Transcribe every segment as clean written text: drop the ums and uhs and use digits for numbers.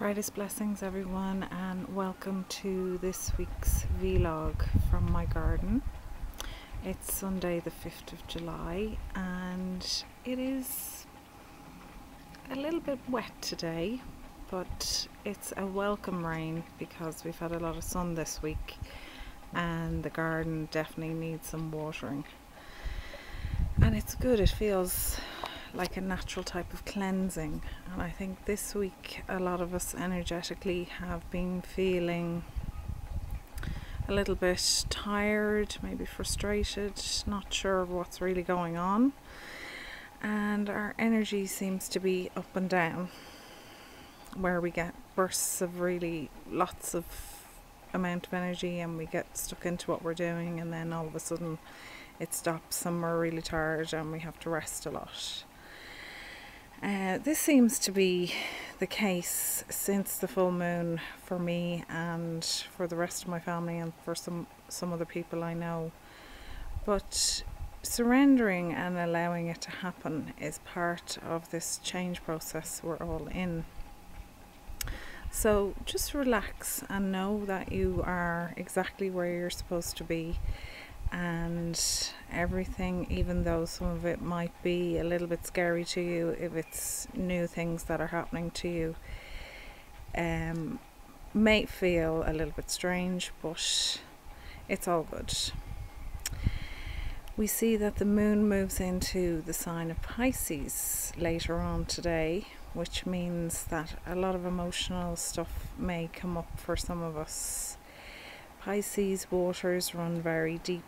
Brightest Blessings everyone, and welcome to this week's vlog from my garden. It's Sunday the 5th of July and it is a little bit wet today, but it's a welcome rain because we've had a lot of sun this week and the garden definitely needs some watering. And it's good, it feels like a natural type of cleansing, and I think this week a lot of us energetically have been feeling a little bit tired, maybe frustrated, not sure what's really going on, and our energy seems to be up and down, where we get bursts of really lots of amount of energy and we get stuck into what we're doing, and then all of a sudden it stops and we're really tired and we have to rest a lot. This seems to be the case since the full moon for me and for the rest of my family and for some other people I know. But surrendering and allowing it to happen is part of this change process we're all in. So just relax and know that you are exactly where you're supposed to be, and everything, even though some of it might be a little bit scary to you, if it's new things that are happening to you, may feel a little bit strange, but it's all good. We see that the moon moves into the sign of Pisces later on today, which means that a lot of emotional stuff may come up for some of us. Pisces waters run very deep,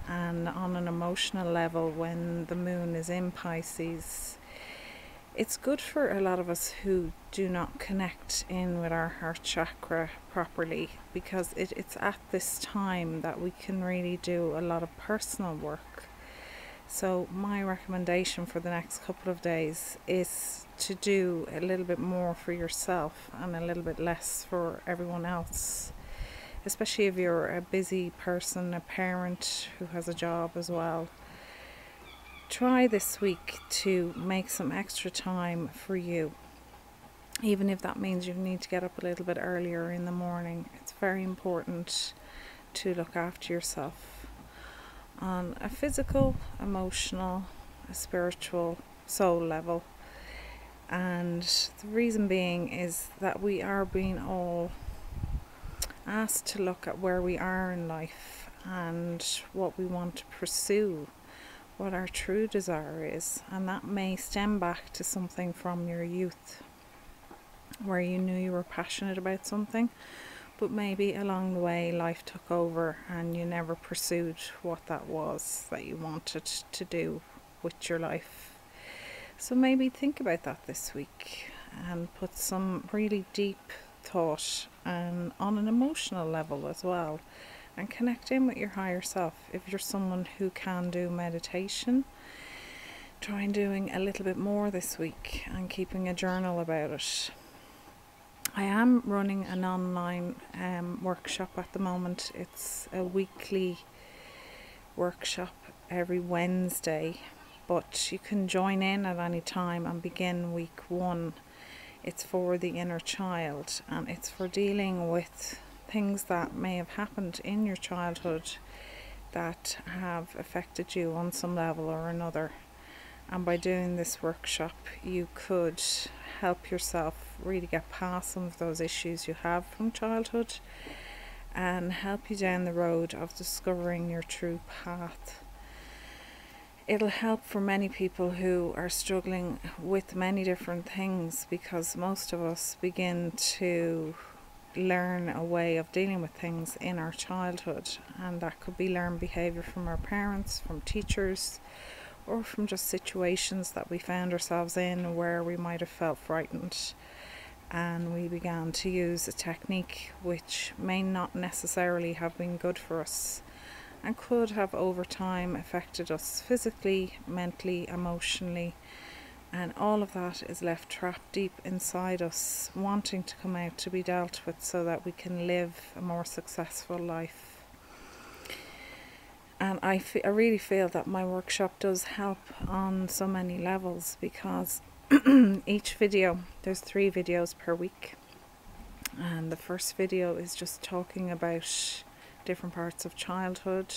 and on an emotional level, when the moon is in Pisces, it's good for a lot of us who do not connect in with our heart chakra properly, because it's at this time that we can really do a lot of personal work. So my recommendation for the next couple of days is to do a little bit more for yourself and a little bit less for everyone else. Especially if you're a busy person, a parent who has a job as well. Try this week to make some extra time for you. Even if that means you need to get up a little bit earlier in the morning, it's very important to look after yourself on a physical, emotional, a spiritual, soul level. And the reason being is that we are being all asked to look at where we are in life and what we want to pursue, what our true desire is, and that may stem back to something from your youth where you knew you were passionate about something, but maybe along the way life took over and you never pursued what that was that you wanted to do with your life. So maybe think about that this week and put some really deep thought and on an emotional level as well, and connect in with your higher self. If you're someone who can do meditation, try doing a little bit more this week and keeping a journal about it. I am running an online workshop at the moment. It's a weekly workshop every Wednesday, but you can join in at any time and begin week 1. It's for the inner child, and it's for dealing with things that may have happened in your childhood that have affected you on some level or another. And by doing this workshop, you could help yourself really get past some of those issues you have from childhood and help you down the road of discovering your true path. It'll help for many people who are struggling with many different things, because most of us begin to learn a way of dealing with things in our childhood, and that could be learned behaviour from our parents, from teachers, or from just situations that we found ourselves in where we might have felt frightened, and we began to use a technique which may not necessarily have been good for us, and could have over time affected us physically, mentally, emotionally, and all of that is left trapped deep inside us, wanting to come out to be dealt with so that we can live a more successful life. And I really feel that my workshop does help on so many levels, because each video, there's 3 videos per week, And the first video is just talking about different parts of childhood,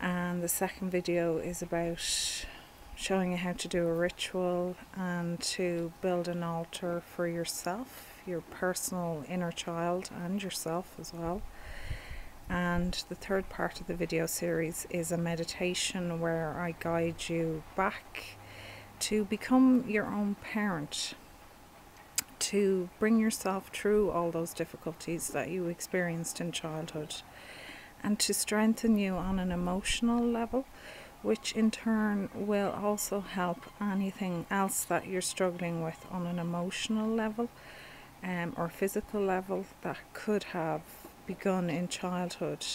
and the second video is about showing you how to do a ritual and to build an altar for yourself, your personal inner child, and yourself as well. And the third part of the video series is a meditation where I guide you back to become your own parent, to bring yourself through all those difficulties that you experienced in childhood, and to strengthen you on an emotional level, which in turn will also help anything else that you're struggling with on an emotional level or physical level that could have begun in childhood.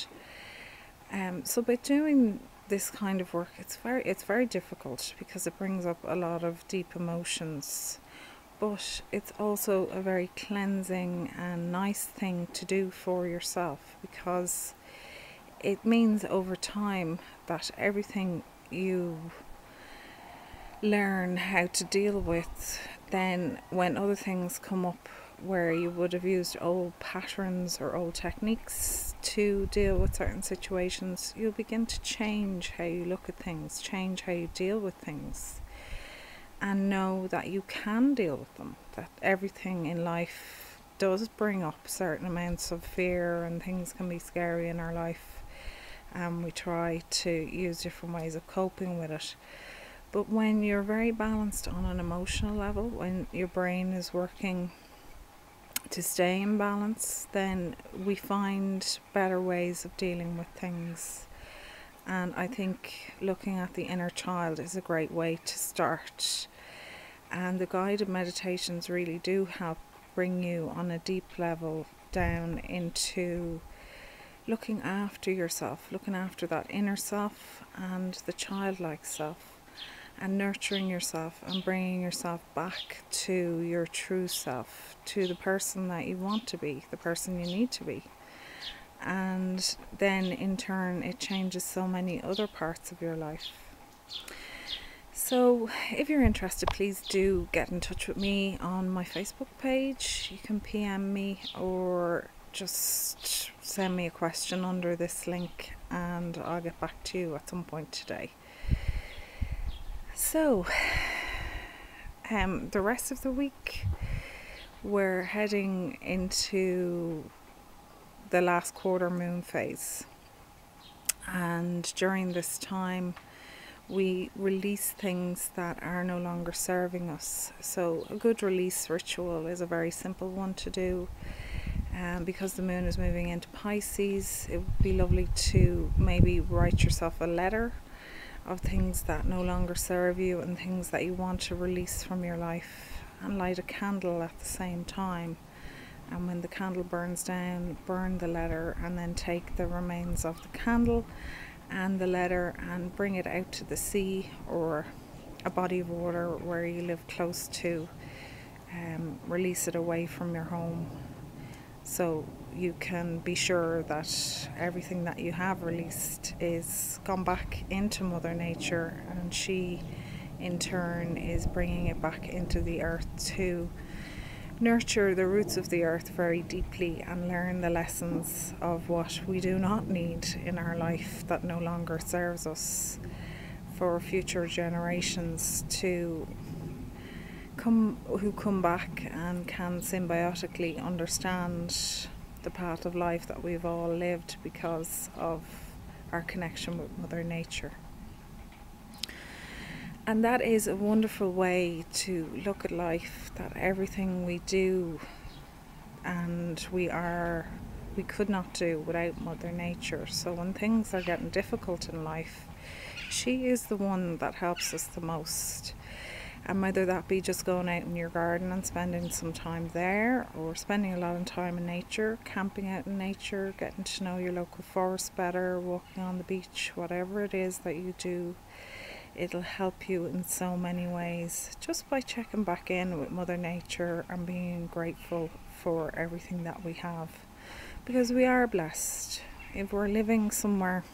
So by doing this kind of work, it's very difficult because it brings up a lot of deep emotions, but it's also a very cleansing and nice thing to do for yourself, because it means over time that everything you learn how to deal with, then when other things come up where you would have used old patterns or old techniques to deal with certain situations, you'll begin to change how you look at things, change how you deal with things, and know that you can deal with them, that everything in life does bring up certain amounts of fear, and things can be scary in our life, and we try to use different ways of coping with it. But when you're very balanced on an emotional level, when your brain is working to stay in balance, then we find better ways of dealing with things. And I think looking at the inner child is a great way to start. And the guided meditations really do help bring you on a deep level down into looking after yourself, looking after that inner self and the childlike self, and nurturing yourself and bringing yourself back to your true self, to the person that you want to be, the person you need to be. And then in turn it changes so many other parts of your life. So if you're interested, please do get in touch with me on my Facebook page. You can PM me or just send me a question under this link, and I'll get back to you at some point today. So the rest of the week we're heading into the last quarter moon phase, and during this time we release things that are no longer serving us. So a good release ritual is a very simple one to do. Because the moon is moving into Pisces, it would be lovely to maybe write yourself a letter of things that no longer serve you and things that you want to release from your life, and light a candle at the same time. And when the candle burns down, burn the letter, and then take the remains of the candle and the letter and bring it out to the sea or a body of water where you live close to. Release it away from your home, so you can be sure that everything that you have released is gone back into Mother Nature, and she in turn is bringing it back into the earth to nurture the roots of the earth very deeply and learn the lessons of what we do not need in our life that no longer serves us, for future generations to come back and can symbiotically understand the path of life that we've all lived because of our connection with Mother Nature. And that is a wonderful way to look at life, that everything we do and we could not do without Mother Nature. So when things are getting difficult in life, she is the one that helps us the most. And whether that be just going out in your garden and spending some time there, or spending a lot of time in nature, camping out in nature, getting to know your local forest better, walking on the beach, whatever it is that you do, it'll help you in so many ways, just by checking back in with Mother Nature and being grateful for everything that we have. Because we are blessed. If we're living somewhere,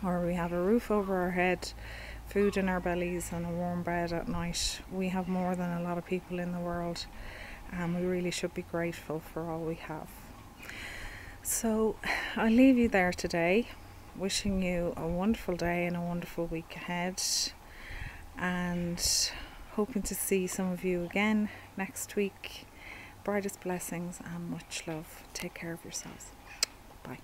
or we have a roof over our head, food in our bellies and a warm bed at night, we have more than a lot of people in the world. and we really should be grateful for all we have. So I'll leave you there today, wishing you a wonderful day and a wonderful week ahead, and hoping to see some of you again next week. Brightest blessings and much love. Take care of yourselves. Bye.